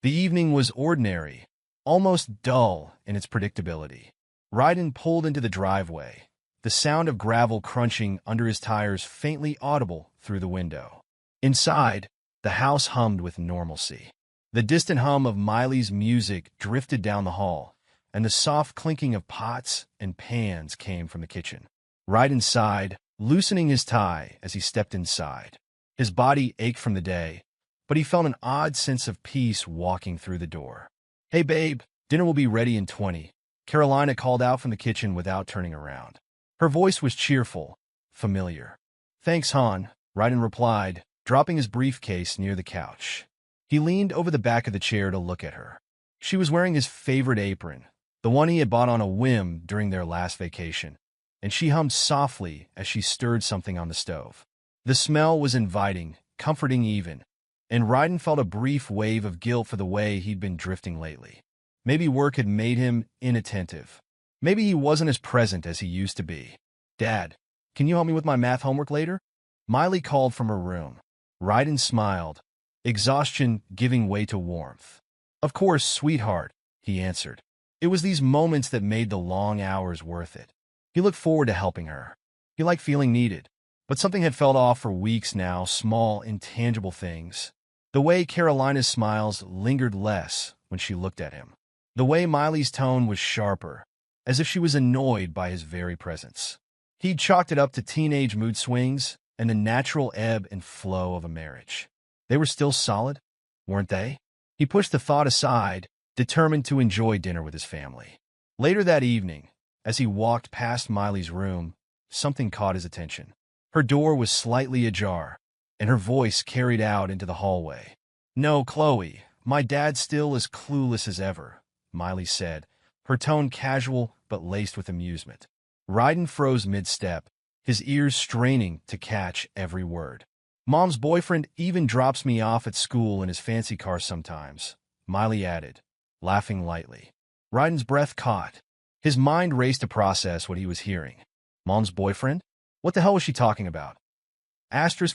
The evening was ordinary, almost dull in its predictability. Ryden pulled into the driveway, the sound of gravel crunching under his tires faintly audible through the window. Inside, the house hummed with normalcy. The distant hum of Miley's music drifted down the hall, and the soft clinking of pots and pans came from the kitchen. Ryden sighed, loosening his tie as he stepped inside. His body ached from the day, but he felt an odd sense of peace walking through the door. "Hey, babe, dinner will be ready in 20. Carolina called out from the kitchen without turning around. Her voice was cheerful, familiar. "Thanks, Han," Ryden replied, dropping his briefcase near the couch. He leaned over the back of the chair to look at her. She was wearing his favorite apron, the one he had bought on a whim during their last vacation, and she hummed softly as she stirred something on the stove. The smell was inviting, comforting even, and Ryden felt a brief wave of guilt for the way he'd been drifting lately. Maybe work had made him inattentive. Maybe he wasn't as present as he used to be. "Dad, can you help me with my math homework later?" Miley called from her room. Ryden smiled, exhaustion giving way to warmth. "Of course, sweetheart," he answered. It was these moments that made the long hours worth it. He looked forward to helping her. He liked feeling needed. But something had felt off for weeks now, small, intangible things. The way Carolina's smiles lingered less when she looked at him. The way Miley's tone was sharper, as if she was annoyed by his very presence. He'd chalked it up to teenage mood swings and the natural ebb and flow of a marriage. They were still solid, weren't they? He pushed the thought aside, determined to enjoy dinner with his family. Later that evening, as he walked past Miley's room, something caught his attention. Her door was slightly ajar, and her voice carried out into the hallway. "No, Chloe, my dad's still as clueless as ever," Miley said, her tone casual but laced with amusement. Ryden froze mid-step, his ears straining to catch every word. "Mom's boyfriend even drops me off at school in his fancy car sometimes," Miley added, laughing lightly. Ryden's breath caught. His mind raced to process what he was hearing. Mom's boyfriend? What the hell was she talking about?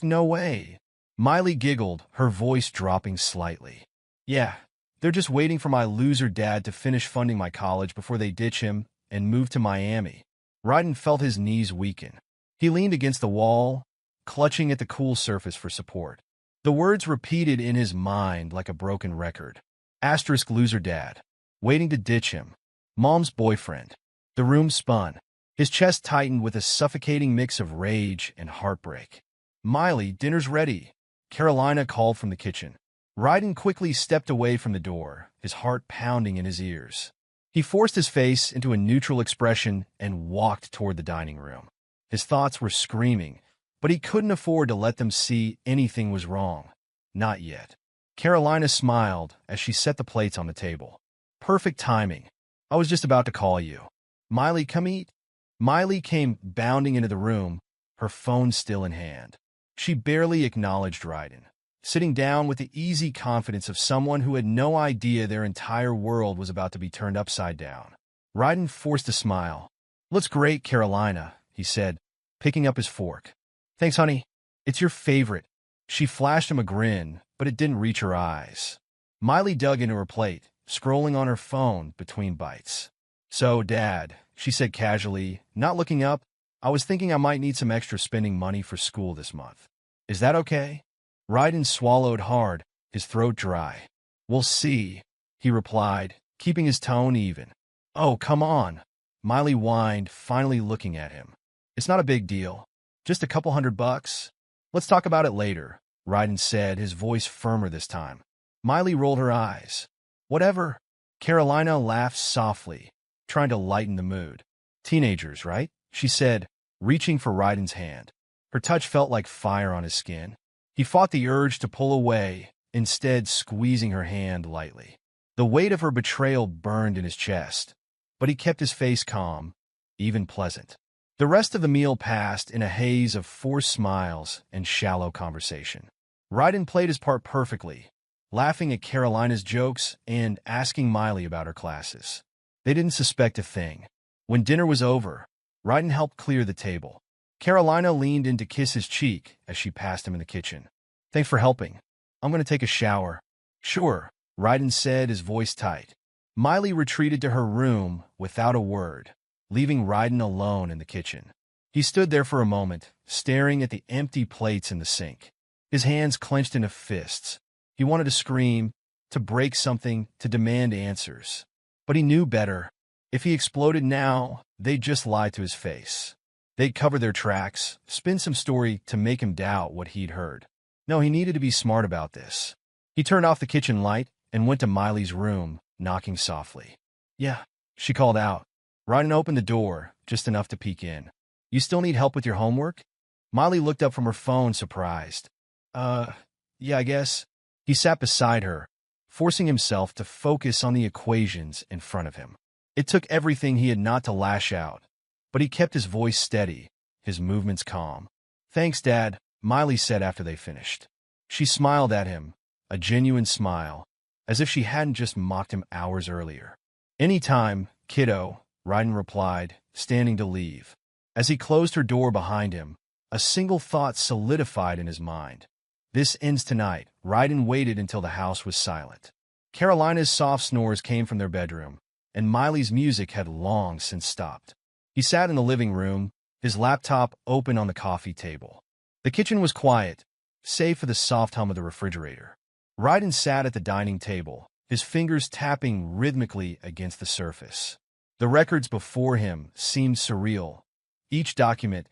No way. Miley giggled, her voice dropping slightly. "Yeah, they're just waiting for my loser dad to finish funding my college before they ditch him and move to Miami." Ryden felt his knees weaken. He leaned against the wall, clutching at the cool surface for support. The words repeated in his mind like a broken record. Loser dad. Waiting to ditch him. Mom's boyfriend. The room spun. His chest tightened with a suffocating mix of rage and heartbreak. "Miley, dinner's ready," Carolina called from the kitchen. Ryden quickly stepped away from the door, his heart pounding in his ears. He forced his face into a neutral expression and walked toward the dining room. His thoughts were screaming, but he couldn't afford to let them see anything was wrong. Not yet. Carolina smiled as she set the plates on the table. "Perfect timing. I was just about to call you. Miley, come eat." Miley came bounding into the room, her phone still in hand. She barely acknowledged Ryden, sitting down with the easy confidence of someone who had no idea their entire world was about to be turned upside down. Ryden forced a smile. "Looks great, Carolina," he said, picking up his fork. "Thanks, honey. It's your favorite." She flashed him a grin, but it didn't reach her eyes. Miley dug into her plate, scrolling on her phone between bites. "So, Dad," she said casually, not looking up, "I was thinking I might need some extra spending money for school this month. Is that okay?" Ryden swallowed hard, his throat dry. "We'll see," he replied, keeping his tone even. "Oh, come on," Miley whined, finally looking at him. "It's not a big deal. Just a couple $100. Let's talk about it later," Ryden said, his voice firmer this time. Miley rolled her eyes. "Whatever." Carolina laughed softly, trying to lighten the mood. "Teenagers, right?" she said, reaching for Ryden's hand. Her touch felt like fire on his skin. He fought the urge to pull away, instead squeezing her hand lightly. The weight of her betrayal burned in his chest, but he kept his face calm, even pleasant. The rest of the meal passed in a haze of forced smiles and shallow conversation. Ryden played his part perfectly, laughing at Carolina's jokes and asking Miley about her classes. They didn't suspect a thing. When dinner was over, Ryden helped clear the table. Carolina leaned in to kiss his cheek as she passed him in the kitchen. "Thanks for helping. I'm going to take a shower." "Sure." Ryden said, his voice tight. Miley retreated to her room without a word, leaving Ryden alone in the kitchen. He stood there for a moment, staring at the empty plates in the sink, his hands clenched into fists. He wanted to scream, to break something, to demand answers. But he knew better. If he exploded now, they'd just lie to his face. They'd cover their tracks, spin some story to make him doubt what he'd heard. No, he needed to be smart about this. He turned off the kitchen light and went to Miley's room, knocking softly. "Yeah," she called out. Ryden opened the door, just enough to peek in. "You still need help with your homework?" Miley looked up from her phone, surprised. Yeah, I guess." He sat beside her, forcing himself to focus on the equations in front of him. It took everything he had not to lash out, but he kept his voice steady, his movements calm. "Thanks, Dad," Miley said after they finished. She smiled at him, a genuine smile, as if she hadn't just mocked him hours earlier. "Anytime, kiddo," Ryden replied, standing to leave. As he closed her door behind him, a single thought solidified in his mind. This ends tonight. Ryden waited until the house was silent. Carolina's soft snores came from their bedroom, and Miley's music had long since stopped. He sat in the living room, his laptop open on the coffee table. The kitchen was quiet, save for the soft hum of the refrigerator. Ryden sat at the dining table, his fingers tapping rhythmically against the surface. The records before him seemed surreal. Each document,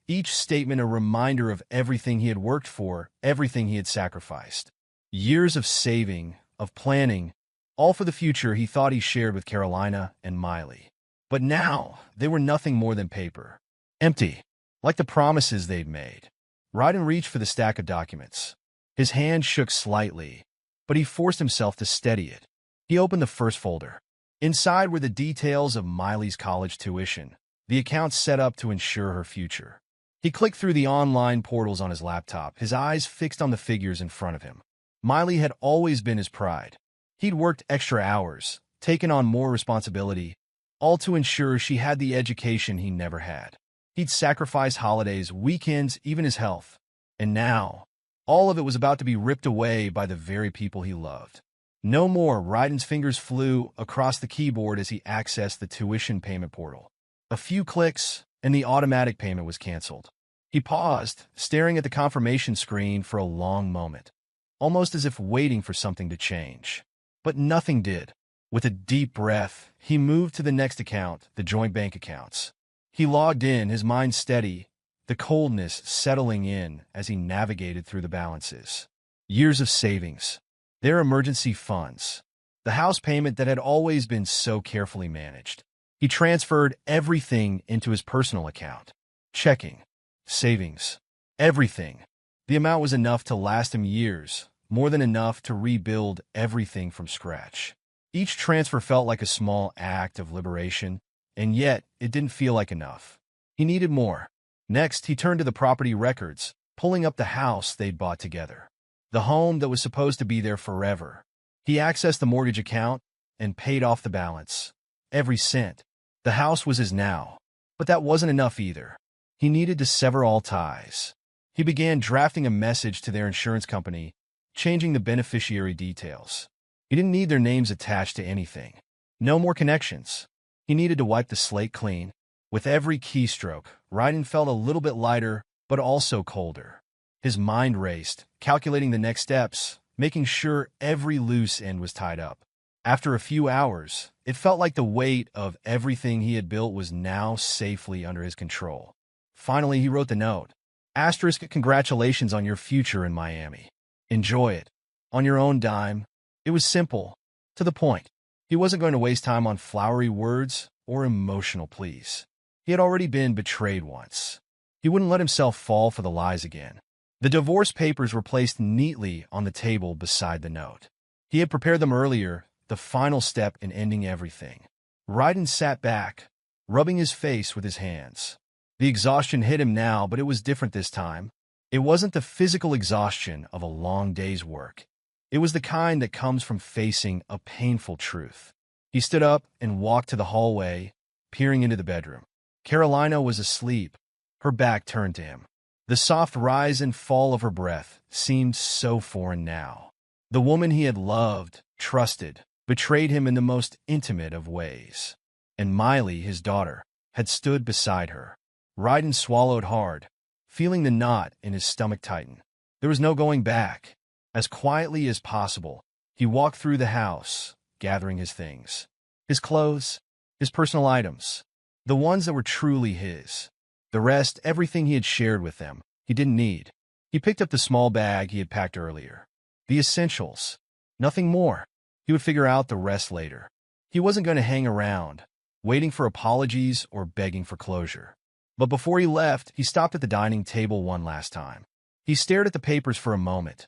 each statement a reminder of everything he had worked for, everything he had sacrificed. Years of saving, of planning, all for the future he thought he shared with Carolina and Miley. But now, they were nothing more than paper. Empty, like the promises they'd made. Ryden reached for the stack of documents. His hand shook slightly, but he forced himself to steady it. He opened the first folder. Inside were the details of Miley's college tuition, the accounts set up to ensure her future. He clicked through the online portals on his laptop, his eyes fixed on the figures in front of him. Miley had always been his pride. He'd worked extra hours, taken on more responsibility, all to ensure she had the education he never had. He'd sacrificed holidays, weekends, even his health. And now, all of it was about to be ripped away by the very people he loved. No more. Ryden's fingers flew across the keyboard as he accessed the tuition payment portal. A few clicks, and the automatic payment was canceled. He paused, staring at the confirmation screen for a long moment, almost as if waiting for something to change. But nothing did. With a deep breath, he moved to the next account, the joint bank accounts. He logged in, his mind steady, the coldness settling in as he navigated through the balances. Years of savings, their emergency funds, the house payment that had always been so carefully managed. He transferred everything into his personal account. Checking, savings, everything. The amount was enough to last him years, more than enough to rebuild everything from scratch. Each transfer felt like a small act of liberation, and yet it didn't feel like enough. He needed more. Next, he turned to the property records, pulling up the house they'd bought together. The home that was supposed to be there forever. He accessed the mortgage account and paid off the balance. Every cent. The house was his now. But that wasn't enough either. He needed to sever all ties. He began drafting a message to their insurance company, changing the beneficiary details. He didn't need their names attached to anything. No more connections. He needed to wipe the slate clean. With every keystroke, Ryden felt a little bit lighter, but also colder. His mind raced, calculating the next steps, making sure every loose end was tied up. After a few hours, it felt like the weight of everything he had built was now safely under his control. Finally, he wrote the note. Asterisk, congratulations on your future in Miami. Enjoy it. On your own dime. It was simple, to the point. He wasn't going to waste time on flowery words or emotional pleas. He had already been betrayed once. He wouldn't let himself fall for the lies again. The divorce papers were placed neatly on the table beside the note. He had prepared them earlier, the final step in ending everything. Ryden sat back, rubbing his face with his hands. The exhaustion hit him now, but it was different this time. It wasn't the physical exhaustion of a long day's work. It was the kind that comes from facing a painful truth. He stood up and walked to the hallway, peering into the bedroom. Carolina was asleep, her back turned to him. The soft rise and fall of her breath seemed so foreign now. The woman he had loved, trusted, betrayed him in the most intimate of ways. And Miley, his daughter, had stood beside her. Ryden swallowed hard, feeling the knot in his stomach tighten. There was no going back. As quietly as possible, he walked through the house, gathering his things. His clothes, his personal items, the ones that were truly his. The rest, everything he had shared with them, he didn't need. He picked up the small bag he had packed earlier. The essentials. Nothing more. He would figure out the rest later. He wasn't going to hang around, waiting for apologies or begging for closure. But before he left, he stopped at the dining table one last time. He stared at the papers for a moment,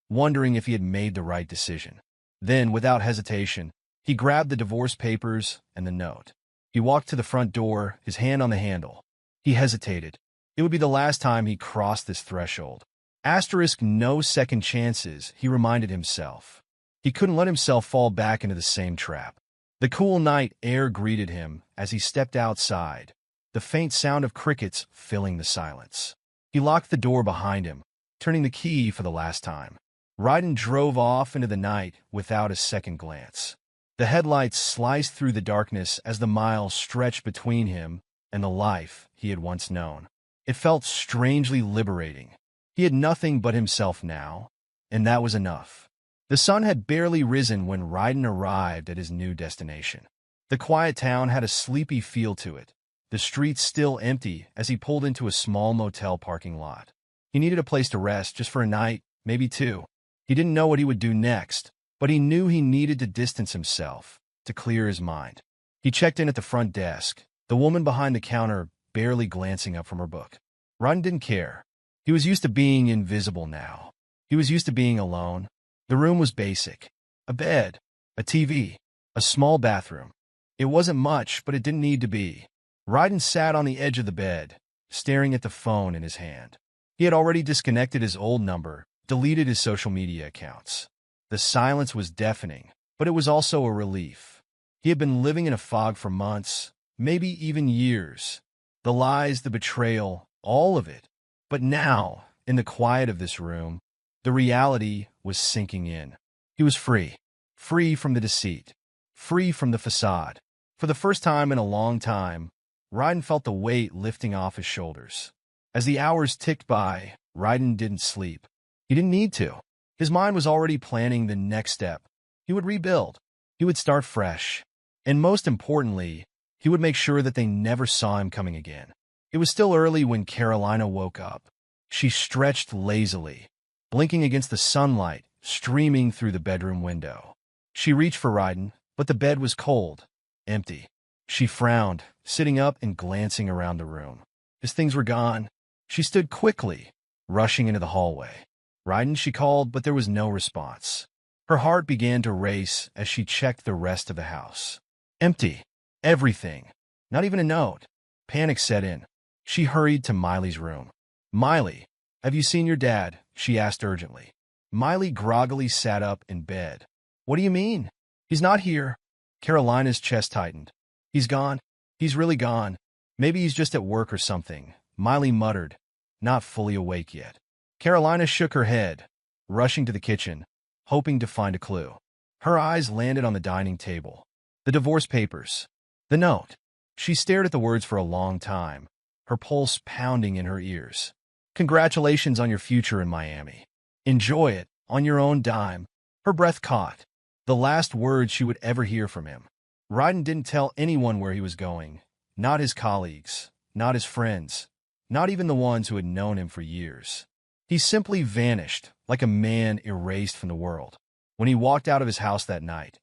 wondering if he had made the right decision. Then, without hesitation, he grabbed the divorce papers and the note. He walked to the front door, his hand on the handle. He hesitated. It would be the last time he crossed this threshold. Asterisk no second chances, he reminded himself. He couldn't let himself fall back into the same trap. The cool night air greeted him as he stepped outside, the faint sound of crickets filling the silence. He locked the door behind him, turning the key for the last time. Ryden drove off into the night without a second glance. The headlights sliced through the darkness as the miles stretched between him and the life he had once known. It felt strangely liberating. He had nothing but himself now, and that was enough. The sun had barely risen when Ryden arrived at his new destination. The quiet town had a sleepy feel to it, the streets still empty as he pulled into a small motel parking lot. He needed a place to rest just for a night, maybe two. He didn't know what he would do next, but he knew he needed to distance himself, to clear his mind. He checked in at the front desk, the woman behind the counter barely glancing up from her book. Ryden didn't care. He was used to being invisible now. He was used to being alone. The room was basic. A bed, a TV, a small bathroom. It wasn't much, but it didn't need to be. Ryden sat on the edge of the bed, staring at the phone in his hand. He had already disconnected his old number, deleted his social media accounts. The silence was deafening, but it was also a relief. He had been living in a fog for months, maybe even years. The lies, the betrayal, all of it. But now, in the quiet of this room, the reality was sinking in. He was free. Free from the deceit. Free from the facade. For the first time in a long time, Ryden felt the weight lifting off his shoulders. As the hours ticked by, Ryden didn't sleep. He didn't need to. His mind was already planning the next step. He would rebuild. He would start fresh. And most importantly, he would make sure that they never saw him coming again. It was still early when Carolina woke up. She stretched lazily, blinking against the sunlight streaming through the bedroom window. She reached for Ryden, but the bed was cold, empty. She frowned, sitting up and glancing around the room. His things were gone. She stood quickly, rushing into the hallway. Ryden, she called, but there was no response. Her heart began to race as she checked the rest of the house. Empty. Everything. Not even a note. Panic set in. She hurried to Miley's room. "Miley, have you seen your dad?" she asked urgently. Miley groggily sat up in bed. "What do you mean? He's not here." Carolina's chest tightened. "He's gone. He's really gone. Maybe he's just at work or something," Miley muttered, not fully awake yet. Carolina shook her head, rushing to the kitchen, hoping to find a clue. Her eyes landed on the dining table. The divorce papers. The note. She stared at the words for a long time, her pulse pounding in her ears. "Congratulations on your future in Miami. Enjoy it, on your own dime." Her breath caught. The last words she would ever hear from him. Ryden didn't tell anyone where he was going. Not his colleagues, not his friends, not even the ones who had known him for years. He simply vanished, like a man erased from the world. When he walked out of his house that night,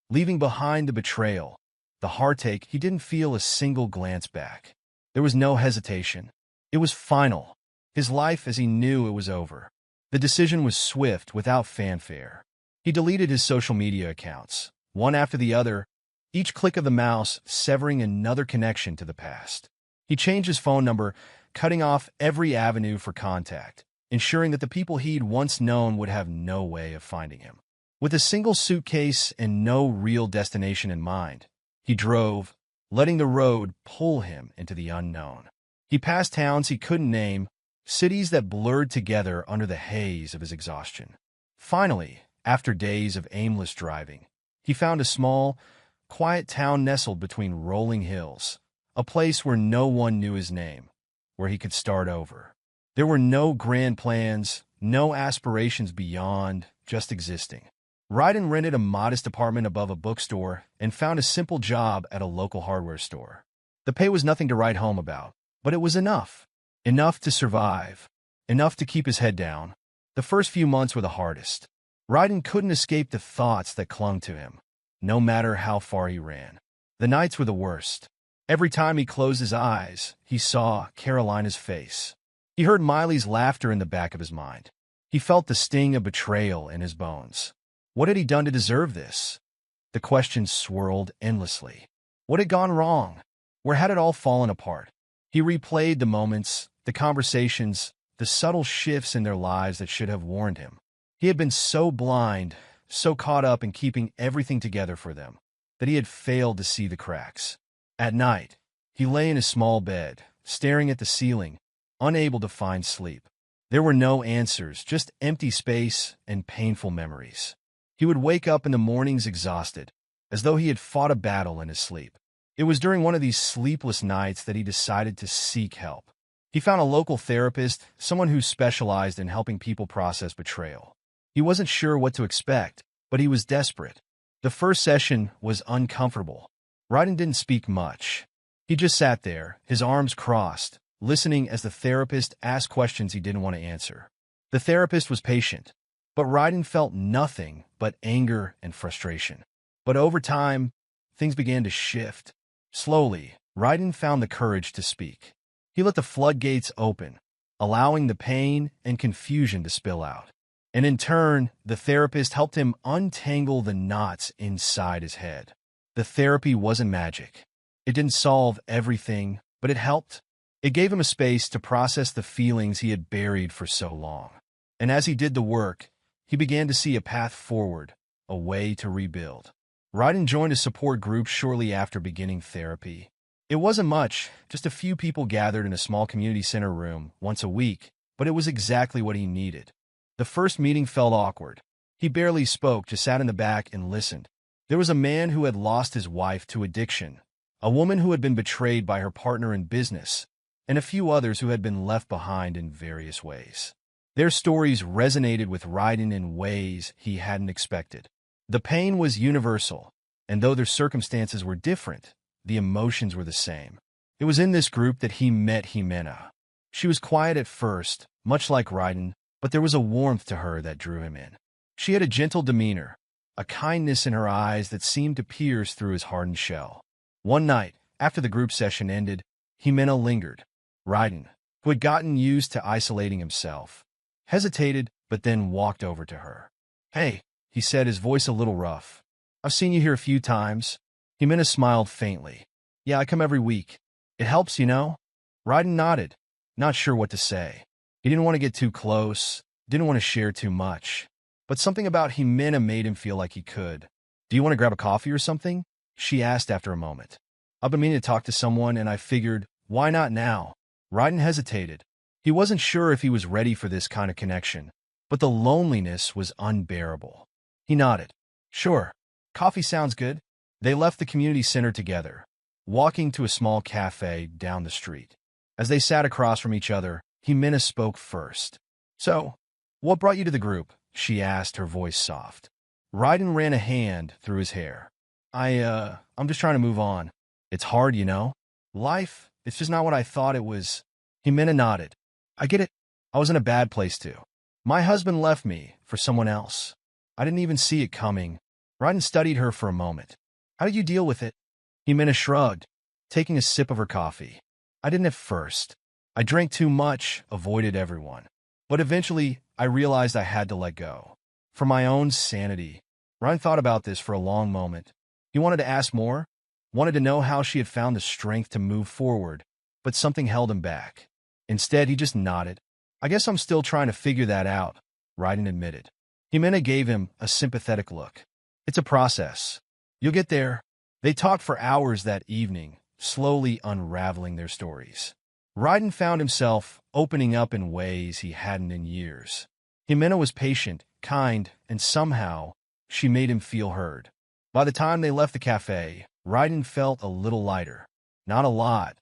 leaving behind the betrayal, the heartache, he didn't feel a single glance back. There was no hesitation. It was final. His life as he knew it was over. The decision was swift, without fanfare. He deleted his social media accounts, one after the other, each click of the mouse severing another connection to the past. He changed his phone number, cutting off every avenue for contact, ensuring that the people he'd once known would have no way of finding him. With a single suitcase and no real destination in mind, he drove, letting the road pull him into the unknown. He passed towns he couldn't name, cities that blurred together under the haze of his exhaustion. Finally, After days of aimless driving, he found a small, quiet town nestled between rolling hills, a place where no one knew his name, where he could start over. There were no grand plans, no aspirations beyond just existing. Ryden rented a modest apartment above a bookstore and found a simple job at a local hardware store. The pay was nothing to write home about, but it was enough. Enough to survive. Enough to keep his head down. The first few months were the hardest. Ryden couldn't escape the thoughts that clung to him, no matter how far he ran. The nights were the worst. Every time he closed his eyes, he saw Carolina's face. He heard Miley's laughter in the back of his mind. He felt the sting of betrayal in his bones. What had he done to deserve this? The questions swirled endlessly. What had gone wrong? Where had it all fallen apart? He replayed the moments, the conversations, the subtle shifts in their lives that should have warned him. He had been so blind, so caught up in keeping everything together for them, that he had failed to see the cracks. At night, he lay in his small bed, staring at the ceiling, unable to find sleep. There were no answers, just empty space and painful memories. He would wake up in the mornings exhausted, as though he had fought a battle in his sleep. It was during one of these sleepless nights that he decided to seek help. He found a local therapist, someone who specialized in helping people process betrayal. He wasn't sure what to expect, but he was desperate. The first session was uncomfortable. Ryden didn't speak much. He just sat there, his arms crossed, listening as the therapist asked questions he didn't want to answer. The therapist was patient, but Ryden felt nothing but anger and frustration. But over time, things began to shift. Slowly, Ryden found the courage to speak. He let the floodgates open, allowing the pain and confusion to spill out. And in turn, the therapist helped him untangle the knots inside his head. The therapy wasn't magic. It didn't solve everything, but it helped. It gave him a space to process the feelings he had buried for so long. And as he did the work, he began to see a path forward, a way to rebuild. Ryden joined a support group shortly after beginning therapy. It wasn't much, just a few people gathered in a small community center room once a week, but it was exactly what he needed. The first meeting felt awkward. He barely spoke, just sat in the back and listened. There was a man who had lost his wife to addiction, a woman who had been betrayed by her partner in business, and a few others who had been left behind in various ways. Their stories resonated with Ryden in ways he hadn't expected. The pain was universal, and though their circumstances were different, the emotions were the same. It was in this group that he met Jimena. She was quiet at first, much like Ryden, but there was a warmth to her that drew him in. She had a gentle demeanor, a kindness in her eyes that seemed to pierce through his hardened shell. One night, after the group session ended, Jimena lingered. Ryden, who had gotten used to isolating himself, hesitated but then walked over to her. "Hey," he said, his voice a little rough. "I've seen you here a few times." Jimena smiled faintly. "Yeah, I come every week. It helps, you know?" Ryden nodded, not sure what to say. He didn't want to get too close, didn't want to share too much. But something about Jimena made him feel like he could. "Do you want to grab a coffee or something?" she asked after a moment. "I've been meaning to talk to someone, and I figured, why not now?" Ryden hesitated. He wasn't sure if he was ready for this kind of connection, but the loneliness was unbearable. He nodded. "Sure. Coffee sounds good." They left the community center together, walking to a small cafe down the street. As they sat across from each other, Jimena spoke first. "So, what brought you to the group?" she asked, her voice soft. Ryden ran a hand through his hair. I'm just trying to move on. It's hard, you know? Life, it's just not what I thought it was." Jimena nodded. "I get it. I was in a bad place too. My husband left me for someone else. I didn't even see it coming." Ryden studied her for a moment. "How did you deal with it?" Jimena shrugged, taking a sip of her coffee. "I didn't at first. I drank too much, avoided everyone. But eventually, I realized I had to let go. For my own sanity." Ryden thought about this for a long moment. He wanted to ask more, wanted to know how she had found the strength to move forward, but something held him back. Instead, he just nodded. "I guess I'm still trying to figure that out," Ryden admitted. Jimena gave him a sympathetic look. "It's a process. You'll get there." They talked for hours that evening, slowly unraveling their stories. Ryden found himself opening up in ways he hadn't in years. Jimena was patient, kind, and somehow, she made him feel heard. By the time they left the cafe, Ryden felt a little lighter. Not a lot,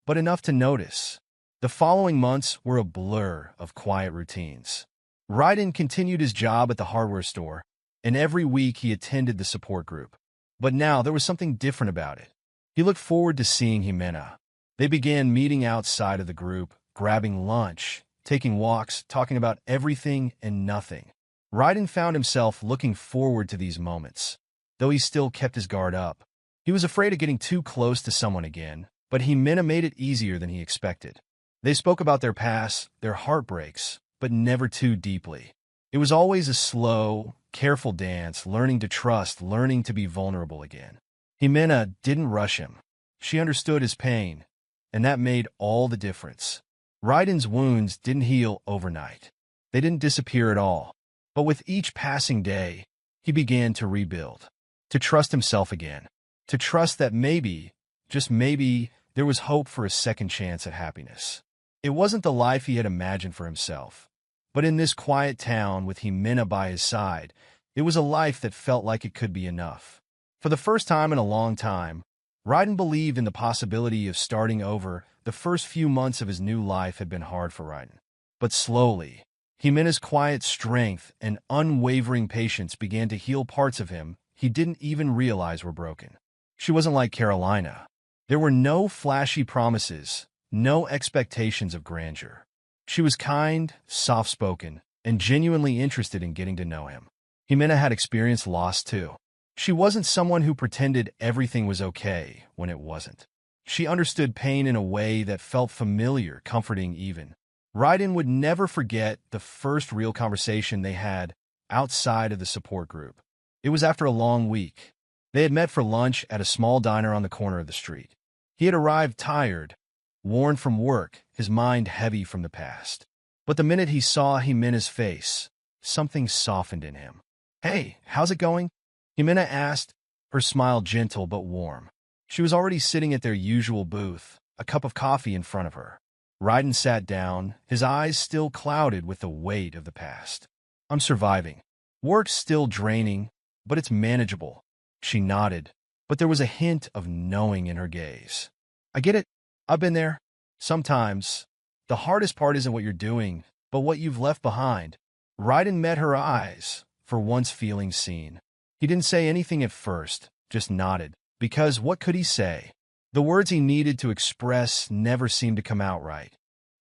but enough to notice. The following months were a blur of quiet routines. Ryden continued his job at the hardware store, and every week he attended the support group. But now there was something different about it. He looked forward to seeing Jimena. They began meeting outside of the group, grabbing lunch, taking walks, talking about everything and nothing. Ryden found himself looking forward to these moments, though he still kept his guard up. He was afraid of getting too close to someone again, but Jimena made it easier than he expected. They spoke about their past, their heartbreaks, but never too deeply. It was always a slow, careful dance, learning to trust, learning to be vulnerable again. Jimena didn't rush him. She understood his pain, and that made all the difference. Ryden's wounds didn't heal overnight. They didn't disappear at all. But with each passing day, he began to rebuild, to trust himself again, to trust that maybe, just maybe, there was hope for a second chance at happiness. It wasn't the life he had imagined for himself, but in this quiet town with Jimena by his side, it was a life that felt like it could be enough. For the first time in a long time, Ryden believed in the possibility of starting over. The first few months of his new life had been hard for Ryden. But slowly, Jimena's quiet strength and unwavering patience began to heal parts of him he didn't even realize were broken. She wasn't like Carolina. There were no flashy promises, no expectations of grandeur. She was kind, soft-spoken, and genuinely interested in getting to know him. Jimena had experienced loss too. She wasn't someone who pretended everything was okay when it wasn't. She understood pain in a way that felt familiar, comforting even. Ryden would never forget the first real conversation they had outside of the support group. It was after a long week. They had met for lunch at a small diner on the corner of the street. He had arrived tired, worn from work, his mind heavy from the past. But the minute he saw Jimena's face, something softened in him. "Hey, how's it going?" Jimena asked, her smile gentle but warm. She was already sitting at their usual booth, a cup of coffee in front of her. Ryden sat down, his eyes still clouded with the weight of the past. "I'm surviving. Work's still draining, but it's manageable." She nodded, but there was a hint of knowing in her gaze. "I get it. I've been there. Sometimes, the hardest part isn't what you're doing, but what you've left behind." Ryden met her eyes, for once feeling seen. He didn't say anything at first, just nodded, because what could he say? The words he needed to express never seemed to come out right.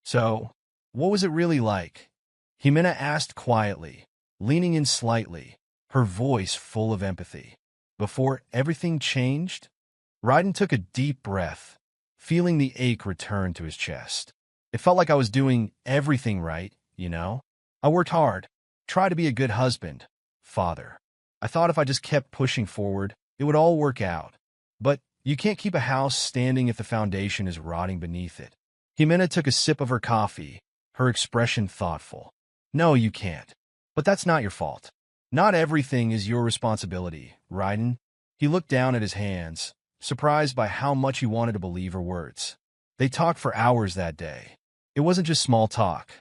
"So, what was it really like?" Jimena asked quietly, leaning in slightly, her voice full of empathy. "Before everything changed?" Ryden took a deep breath, feeling the ache return to his chest. "It felt like I was doing everything right, you know? I worked hard, tried to be a good husband, father. I thought if I just kept pushing forward, it would all work out. But you can't keep a house standing if the foundation is rotting beneath it." Jimena took a sip of her coffee, her expression thoughtful. "No, you can't. But that's not your fault. Not everything is your responsibility, Ryden." He looked down at his hands, surprised by how much he wanted to believe her words. They talked for hours that day. It wasn't just small talk.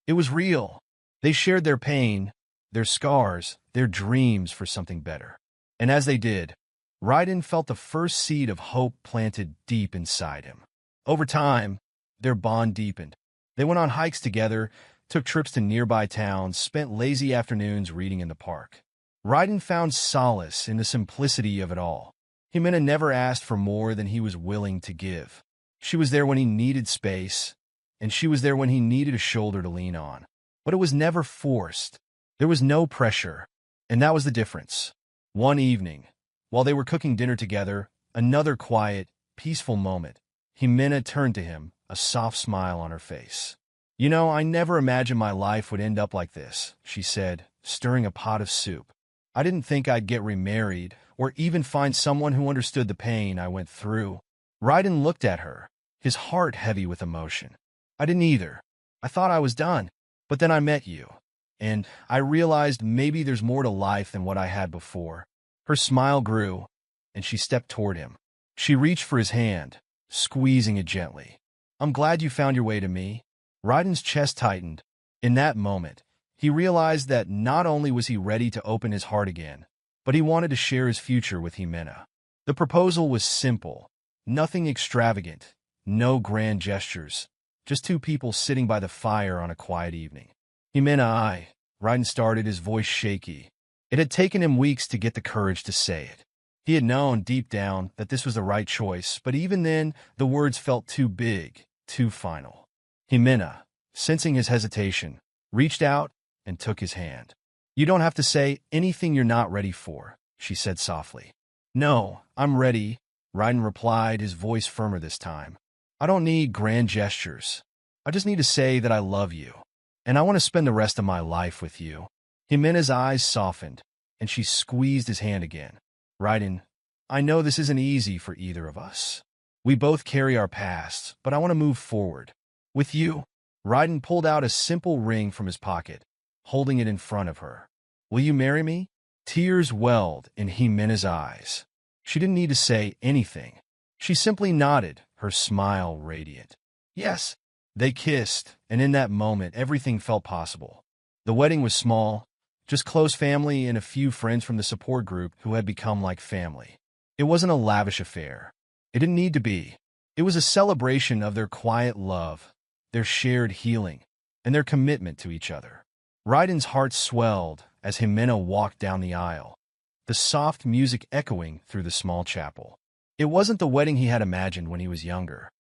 It was real. They shared their pain, their scars, their dreams for something better. And as they did, Ryden felt the first seed of hope planted deep inside him. Over time, their bond deepened. They went on hikes together, took trips to nearby towns, spent lazy afternoons reading in the park. Ryden found solace in the simplicity of it all. Jimena never asked for more than he was willing to give. She was there when he needed space, and she was there when he needed a shoulder to lean on. But it was never forced. There was no pressure, and that was the difference. One evening, while they were cooking dinner together, another quiet, peaceful moment, Jimena turned to him, a soft smile on her face. "You know, I never imagined my life would end up like this," she said, stirring a pot of soup. "I didn't think I'd get remarried, or even find someone who understood the pain I went through." Ryden looked at her, his heart heavy with emotion. "I didn't either. I thought I was done. But then I met you, and I realized maybe there's more to life than what I had before." Her smile grew, and she stepped toward him. She reached for his hand, squeezing it gently. "I'm glad you found your way to me." Ryden's chest tightened. In that moment, He realized that not only was he ready to open his heart again, but he wanted to share his future with Jimena. The proposal was simple, nothing extravagant, no grand gestures, just two people sitting by the fire on a quiet evening. Jimena, Raiden started, his voice shaky. It had taken him weeks to get the courage to say it. He had known deep down that this was the right choice, but even then, the words felt too big, too final. Jimena, sensing his hesitation, reached out and took his hand. "You don't have to say anything you're not ready for," she said softly. "No, I'm ready," Raiden replied, his voice firmer this time. "I don't need grand gestures. I just need to say that I love you, and I want to spend the rest of my life with you." Jimena's eyes softened, and she squeezed his hand again. "Raiden, I know this isn't easy for either of us. We both carry our pasts, but I want to move forward. With you." Raiden pulled out a simple ring from his pocket, holding it in front of her. "Will you marry me?" Tears welled in Jimena's eyes. She didn't need to say anything. She simply nodded, her smile radiant. "Yes." They kissed, and in that moment, everything felt possible. The wedding was small, just close family and a few friends from the support group who had become like family. It wasn't a lavish affair. It didn't need to be. It was a celebration of their quiet love, their shared healing, and their commitment to each other. Raiden's heart swelled as Jimena walked down the aisle, the soft music echoing through the small chapel. It wasn't the wedding he had imagined when he was younger,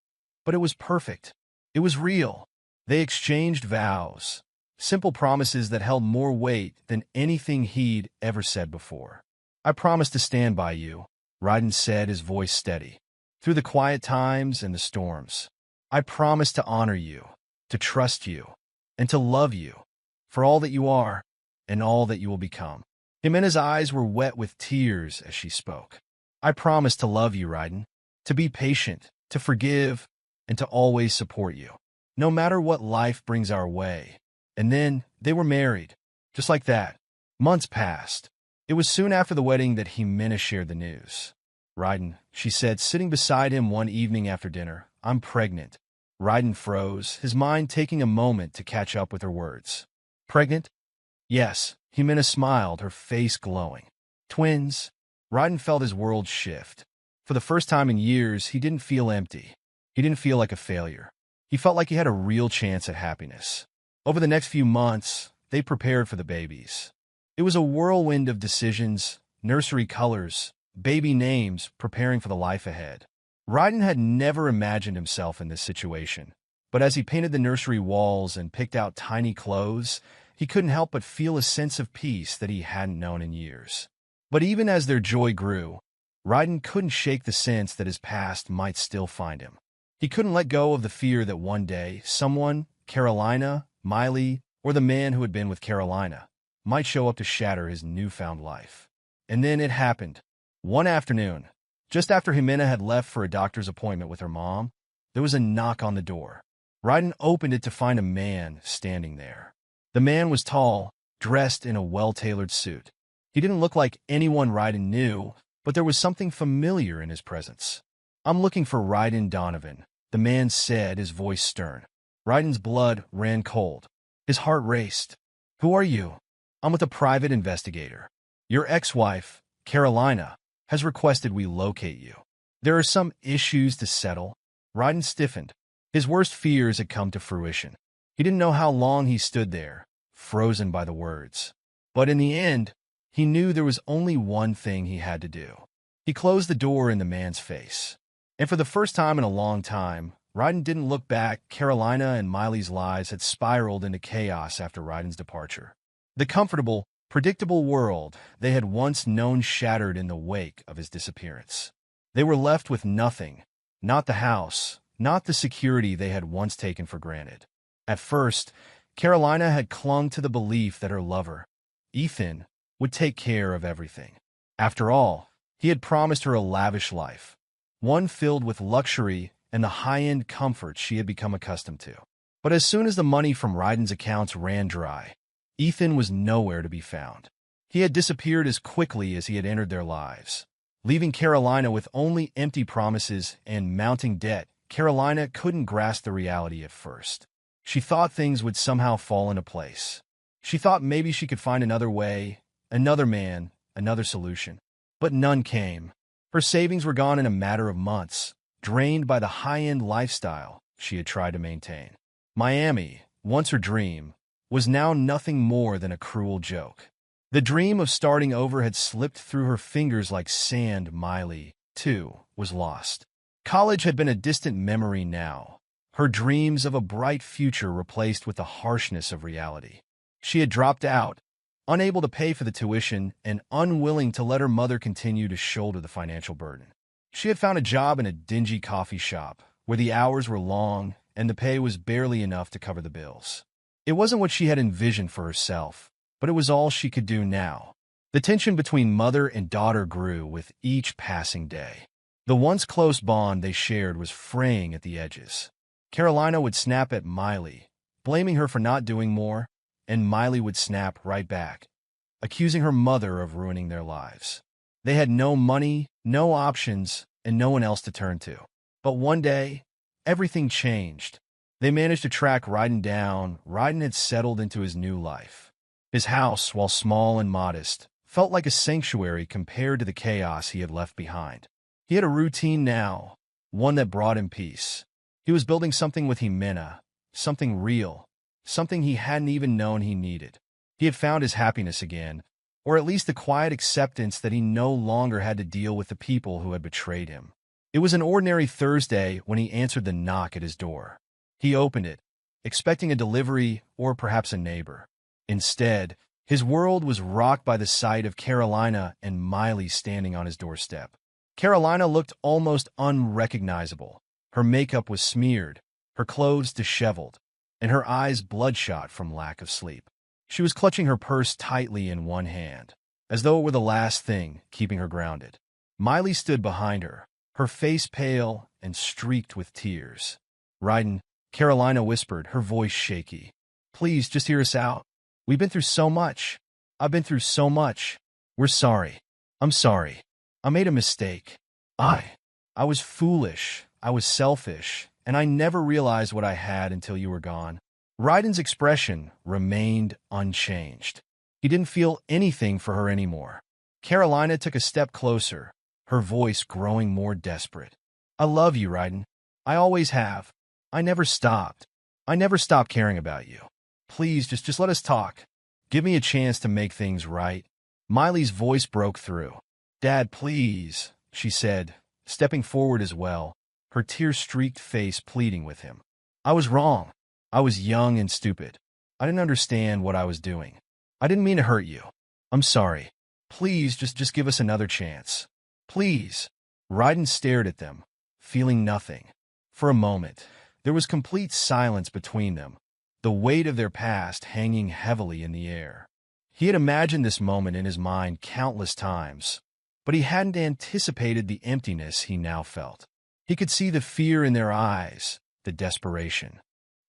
but it was perfect. It was real. They exchanged vows, simple promises that held more weight than anything he'd ever said before. "I promise to stand by you," Raiden said, his voice steady, "through the quiet times and the storms. I promise to honor you, to trust you, and to love you for all that you are and all that you will become." Jimena's eyes were wet with tears as she spoke. "I promise to love you, Raiden, to be patient, to forgive, and to always support you, no matter what life brings our way." And then they were married, just like that. Months passed. It was soon after the wedding that Jimena shared the news. "Raiden," she said, sitting beside him one evening after dinner, "I'm pregnant." Raiden froze, his mind taking a moment to catch up with her words. "Pregnant?" "Yes." Jimena smiled, her face glowing. "Twins?" Raiden felt his world shift. For the first time in years, he didn't feel empty. He didn't feel like a failure. He felt like he had a real chance at happiness. Over the next few months, they prepared for the babies. It was a whirlwind of decisions, nursery colors, baby names, preparing for the life ahead. Raiden had never imagined himself in this situation, but as he painted the nursery walls and picked out tiny clothes, he couldn't help but feel a sense of peace that he hadn't known in years. But even as their joy grew, Raiden couldn't shake the sense that his past might still find him. He couldn't let go of the fear that one day, someone, Carolina, Miley, or the man who had been with Carolina, might show up to shatter his newfound life. And then it happened. One afternoon, just after Jimena had left for a doctor's appointment with her mom, there was a knock on the door. Raiden opened it to find a man standing there. The man was tall, dressed in a well-tailored suit. He didn't look like anyone Raiden knew, but there was something familiar in his presence. "I'm looking for Raiden Donovan," the man said, his voice stern. Raiden's blood ran cold. His heart raced. "Who are you?" "I'm with a private investigator. Your ex-wife, Carolina, has requested we locate you. There are some issues to settle." Raiden stiffened. His worst fears had come to fruition. He didn't know how long he stood there, frozen by the words. But in the end, he knew there was only one thing he had to do. He closed the door in the man's face. And for the first time in a long time, Raiden didn't look back. Carolina and Miley's lives had spiraled into chaos after Raiden's departure. The comfortable, predictable world they had once known shattered in the wake of his disappearance. They were left with nothing, not the house, not the security they had once taken for granted. At first, Carolina had clung to the belief that her lover, Ethan, would take care of everything. After all, he had promised her a lavish life, one filled with luxury and the high-end comforts she had become accustomed to. But as soon as the money from Raiden's accounts ran dry, Ethan was nowhere to be found. He had disappeared as quickly as he had entered their lives, leaving Carolina with only empty promises and mounting debt. Carolina couldn't grasp the reality at first. She thought things would somehow fall into place. She thought maybe she could find another way, another man, another solution. But none came. Her savings were gone in a matter of months, drained by the high-end lifestyle she had tried to maintain. Miami, once her dream, was now nothing more than a cruel joke. The dream of starting over had slipped through her fingers like sand. Miley, too, was lost. College had been a distant memory now, her dreams of a bright future replaced with the harshness of reality. She had dropped out, unable to pay for the tuition and unwilling to let her mother continue to shoulder the financial burden. She had found a job in a dingy coffee shop, where the hours were long and the pay was barely enough to cover the bills. It wasn't what she had envisioned for herself, but it was all she could do now. The tension between mother and daughter grew with each passing day. The once close bond they shared was fraying at the edges. Carolina would snap at Miley, blaming her for not doing more, and Miley would snap right back, accusing her mother of ruining their lives. They had no money, no options, and no one else to turn to. But one day, everything changed. They managed to track Ryden down. Ryden had settled into his new life. His house, while small and modest, felt like a sanctuary compared to the chaos he had left behind. He had a routine now, one that brought him peace. He was building something with Jimena, something real, something he hadn't even known he needed. He had found his happiness again, or at least the quiet acceptance that he no longer had to deal with the people who had betrayed him. It was an ordinary Thursday when he answered the knock at his door. He opened it, expecting a delivery or perhaps a neighbor. Instead, his world was rocked by the sight of Carolina and Miley standing on his doorstep. Carolina looked almost unrecognizable. Her makeup was smeared, her clothes disheveled, and her eyes bloodshot from lack of sleep. She was clutching her purse tightly in one hand, as though it were the last thing keeping her grounded. Miley stood behind her face pale and streaked with tears. "Ryden," Carolina whispered, her voice shaky. "Please, just hear us out. We've been through so much. I've been through so much. We're sorry. I'm sorry. I made a mistake. I was foolish. I was selfish, and I never realized what I had until you were gone." Ryden's expression remained unchanged. He didn't feel anything for her anymore. Carolina took a step closer, her voice growing more desperate. "I love you, Ryden. I always have. I never stopped. I never stopped caring about you. Please, just let us talk. Give me a chance to make things right." Miley's voice broke through. "Dad, please," she said, stepping forward as well, her tear-streaked face pleading with him. "I was wrong. I was young and stupid. I didn't understand what I was doing. I didn't mean to hurt you. I'm sorry. Please, just give us another chance. Please." Ryden stared at them, feeling nothing. For a moment, there was complete silence between them, the weight of their past hanging heavily in the air. He had imagined this moment in his mind countless times, but he hadn't anticipated the emptiness he now felt. He could see the fear in their eyes, the desperation.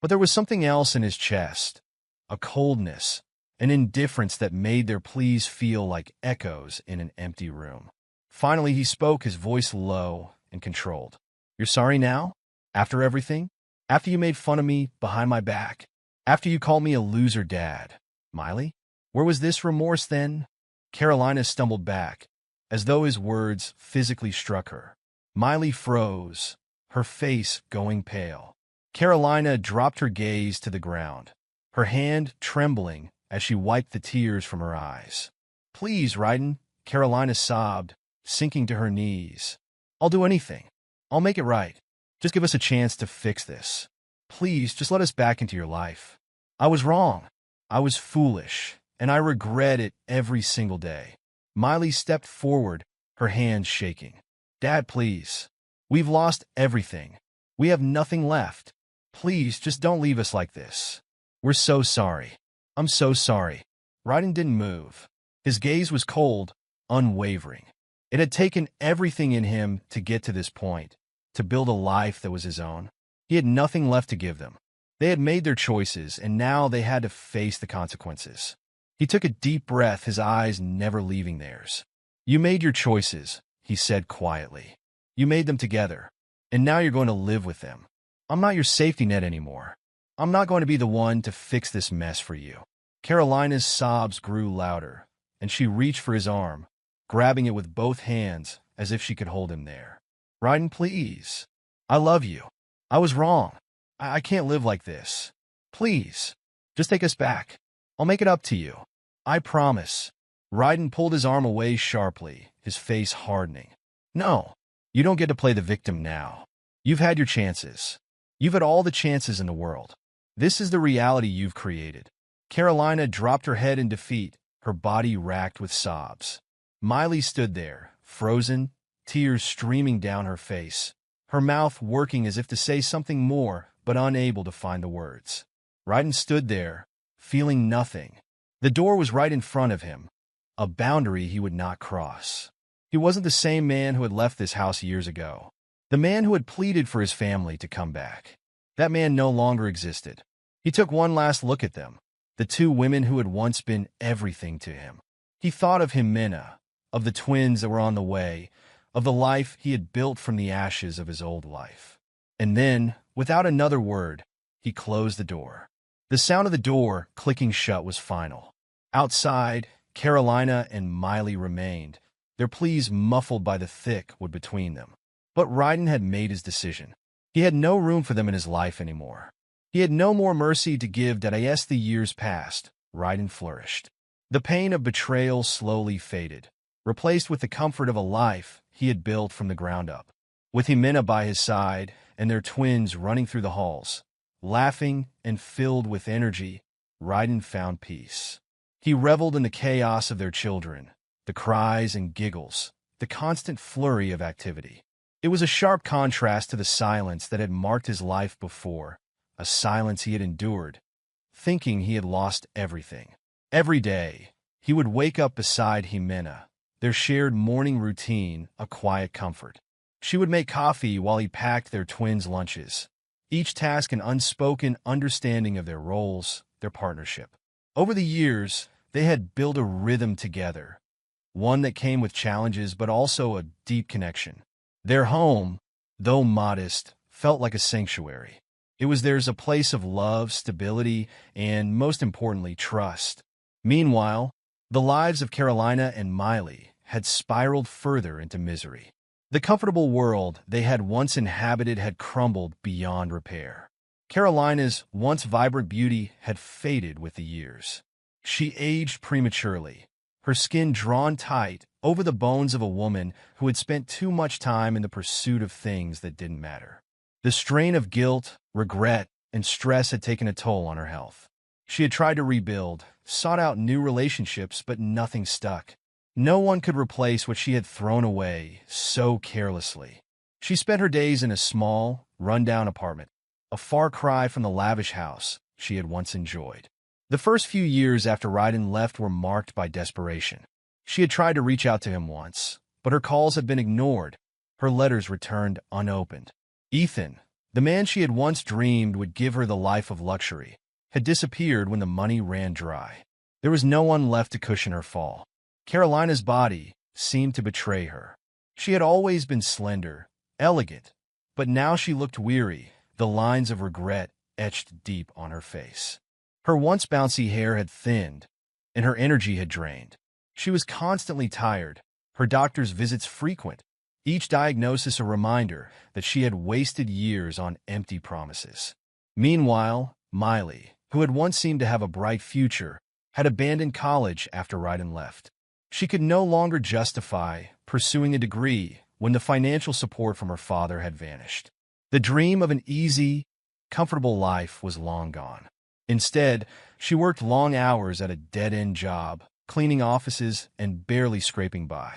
But there was something else in his chest, a coldness, an indifference that made their pleas feel like echoes in an empty room. Finally, he spoke, his voice low and controlled. "You're sorry now? After everything? After you made fun of me behind my back? After you called me a loser dad? Miley? Where was this remorse then?" Carolina stumbled back, as though his words physically struck her. Miley froze, her face going pale. Carolina dropped her gaze to the ground, her hand trembling as she wiped the tears from her eyes. "Please, Ryden," Carolina sobbed, sinking to her knees. "I'll do anything. I'll make it right. Just give us a chance to fix this. Please, just let us back into your life. I was wrong. I was foolish, and I regret it every single day." Miley stepped forward, her hands shaking. "Dad, please. We've lost everything. We have nothing left. Please, just don't leave us like this. We're so sorry. I'm so sorry." Ryden didn't move. His gaze was cold, unwavering. It had taken everything in him to get to this point, to build a life that was his own. He had nothing left to give them. They had made their choices, and now they had to face the consequences. He took a deep breath, his eyes never leaving theirs. "You made your choices," he said quietly. "You made them together, and now you're going to live with them. I'm not your safety net anymore. I'm not going to be the one to fix this mess for you." Carolina's sobs grew louder, and she reached for his arm, grabbing it with both hands as if she could hold him there. Ryden, please. I love you. I was wrong. I can't live like this. Please, just take us back. I'll make it up to you. I promise. Ryden pulled his arm away sharply, his face hardening. No, you don't get to play the victim now. You've had your chances. You've had all the chances in the world. This is the reality you've created. Carolina dropped her head in defeat, her body racked with sobs. Miley stood there, frozen, tears streaming down her face, her mouth working as if to say something more, but unable to find the words. Ryden stood there, feeling nothing. The door was right in front of him, a boundary he would not cross. He wasn't the same man who had left this house years ago, the man who had pleaded for his family to come back. That man no longer existed. He took one last look at them, the two women who had once been everything to him. He thought of Jimena, of the twins that were on the way, of the life he had built from the ashes of his old life. And then, without another word, he closed the door. The sound of the door clicking shut was final. Outside, Carolina and Miley remained, their pleas muffled by the thick wood between them. But Ryden had made his decision. He had no room for them in his life anymore. He had no more mercy to give that as the years passed, Ryden flourished. The pain of betrayal slowly faded, replaced with the comfort of a life he had built from the ground up. With Jimena by his side and their twins running through the halls, laughing and filled with energy, Ryden found peace. He reveled in the chaos of their children, the cries and giggles, the constant flurry of activity. It was a sharp contrast to the silence that had marked his life before, a silence he had endured, thinking he had lost everything. Every day, he would wake up beside Jimena, their shared morning routine a quiet comfort. She would make coffee while he packed their twins' lunches, each task an unspoken understanding of their roles, their partnership. Over the years, they had built a rhythm together, one that came with challenges but also a deep connection. Their home, though modest, felt like a sanctuary. It was theirs, a place of love, stability, and, most importantly, trust. Meanwhile, the lives of Carolina and Miley had spiraled further into misery. The comfortable world they had once inhabited had crumbled beyond repair. Carolina's once vibrant beauty had faded with the years. She aged prematurely, her skin drawn tight over the bones of a woman who had spent too much time in the pursuit of things that didn't matter. The strain of guilt, regret, and stress had taken a toll on her health. She had tried to rebuild, sought out new relationships, but nothing stuck. No one could replace what she had thrown away so carelessly. She spent her days in a small, run-down apartment, a far cry from the lavish house she had once enjoyed. The first few years after Ryden left were marked by desperation. She had tried to reach out to him once, but her calls had been ignored, her letters returned unopened. Ethan, the man she had once dreamed would give her the life of luxury, had disappeared when the money ran dry. There was no one left to cushion her fall. Carolina's body seemed to betray her. She had always been slender, elegant, but now she looked weary, the lines of regret etched deep on her face. Her once bouncy hair had thinned, and her energy had drained. She was constantly tired, her doctor's visits frequent, each diagnosis a reminder that she had wasted years on empty promises. Meanwhile, Miley, who had once seemed to have a bright future, had abandoned college after Ryden left. She could no longer justify pursuing a degree when the financial support from her father had vanished. The dream of an easy, comfortable life was long gone. Instead, she worked long hours at a dead-end job, cleaning offices and barely scraping by.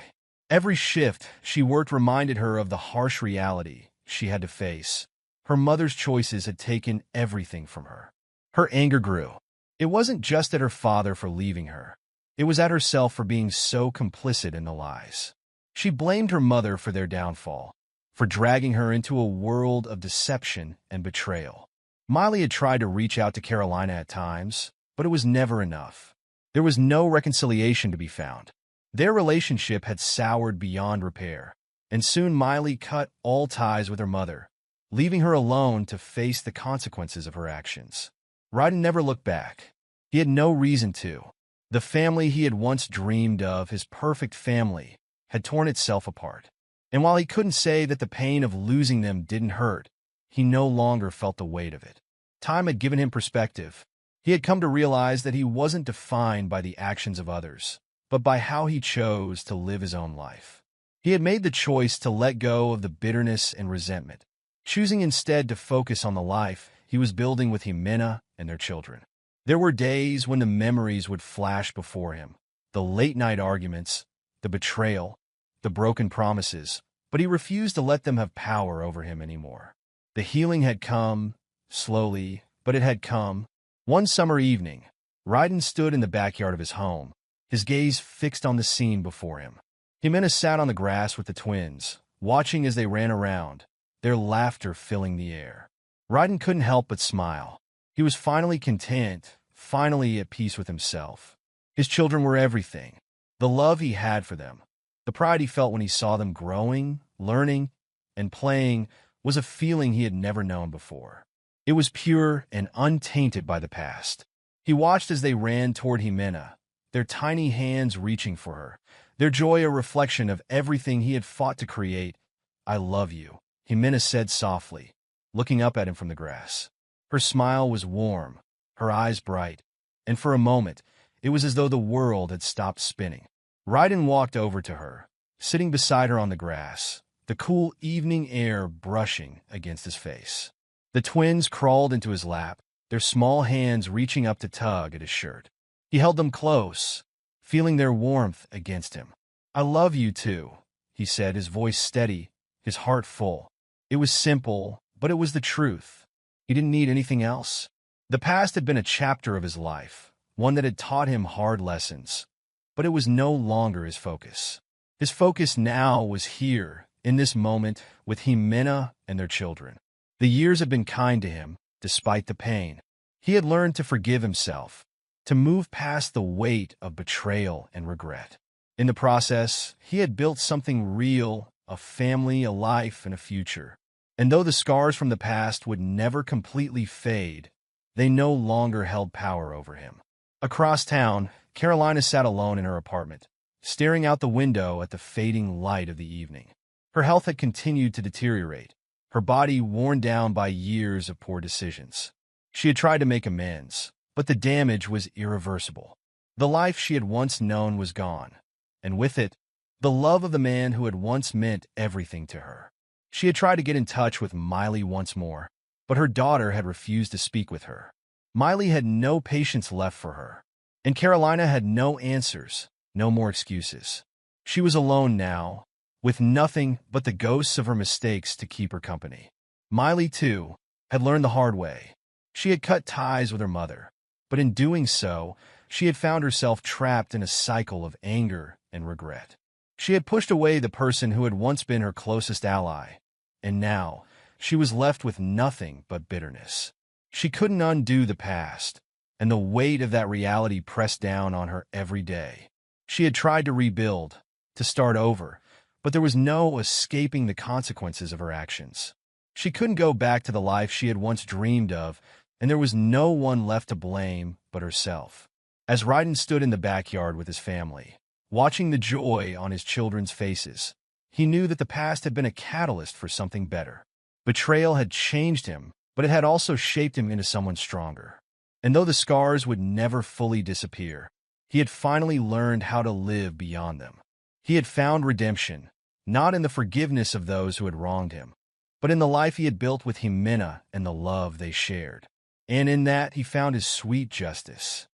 Every shift she worked reminded her of the harsh reality she had to face. Her mother's choices had taken everything from her. Her anger grew. It wasn't just at her father for leaving her. It was at herself for being so complicit in the lies. She blamed her mother for their downfall, for dragging her into a world of deception and betrayal. Miley had tried to reach out to Carolina at times, but it was never enough. There was no reconciliation to be found. Their relationship had soured beyond repair, and soon Miley cut all ties with her mother, leaving her alone to face the consequences of her actions. Ryden never looked back. He had no reason to. The family he had once dreamed of, his perfect family, had torn itself apart. And while he couldn't say that the pain of losing them didn't hurt, he no longer felt the weight of it. Time had given him perspective. He had come to realize that he wasn't defined by the actions of others, but by how he chose to live his own life. He had made the choice to let go of the bitterness and resentment, choosing instead to focus on the life he was building with Jimena and their children. There were days when the memories would flash before him, the late-night arguments, the betrayal, the broken promises, but he refused to let them have power over him anymore. The healing had come, slowly, but it had come. One summer evening, Raiden stood in the backyard of his home, his gaze fixed on the scene before him. Jimena sat on the grass with the twins, watching as they ran around, their laughter filling the air. Raiden couldn't help but smile. He was finally content, finally at peace with himself. His children were everything. The love he had for them, the pride he felt when he saw them growing, learning, and playing was a feeling he had never known before. It was pure and untainted by the past. He watched as they ran toward Jimena, their tiny hands reaching for her, their joy a reflection of everything he had fought to create. "I love you," Jimena said softly, looking up at him from the grass. Her smile was warm, her eyes bright, and for a moment, it was as though the world had stopped spinning. Raiden walked over to her, sitting beside her on the grass, the cool evening air brushing against his face. The twins crawled into his lap, their small hands reaching up to tug at his shirt. He held them close, feeling their warmth against him. "I love you too," he said, his voice steady, his heart full. It was simple, but it was the truth. He didn't need anything else. The past had been a chapter of his life, one that had taught him hard lessons, but it was no longer his focus. His focus now was here, in this moment, with Jimena and their children. The years had been kind to him, despite the pain. He had learned to forgive himself, to move past the weight of betrayal and regret. In the process, he had built something real, a family, a life, and a future. And though the scars from the past would never completely fade, they no longer held power over him. Across town, Carolina sat alone in her apartment, staring out the window at the fading light of the evening. Her health had continued to deteriorate, her body worn down by years of poor decisions. She had tried to make amends, but the damage was irreversible. The life she had once known was gone, and with it, the love of the man who had once meant everything to her. She had tried to get in touch with Miley once more, but her daughter had refused to speak with her. Miley had no patience left for her, and Carolina had no answers, no more excuses. She was alone now, with nothing but the ghosts of her mistakes to keep her company. Miley, too, had learned the hard way. She had cut ties with her mother, but in doing so, she had found herself trapped in a cycle of anger and regret. She had pushed away the person who had once been her closest ally, and now she was left with nothing but bitterness. She couldn't undo the past, and the weight of that reality pressed down on her every day. She had tried to rebuild, to start over, but there was no escaping the consequences of her actions. She couldn't go back to the life she had once dreamed of, and there was no one left to blame but herself. As Raiden stood in the backyard with his family, watching the joy on his children's faces, he knew that the past had been a catalyst for something better. Betrayal had changed him, but it had also shaped him into someone stronger. And though the scars would never fully disappear, he had finally learned how to live beyond them. He had found redemption, not in the forgiveness of those who had wronged him, but in the life he had built with Jimena and the love they shared. And in that he found his sweet justice.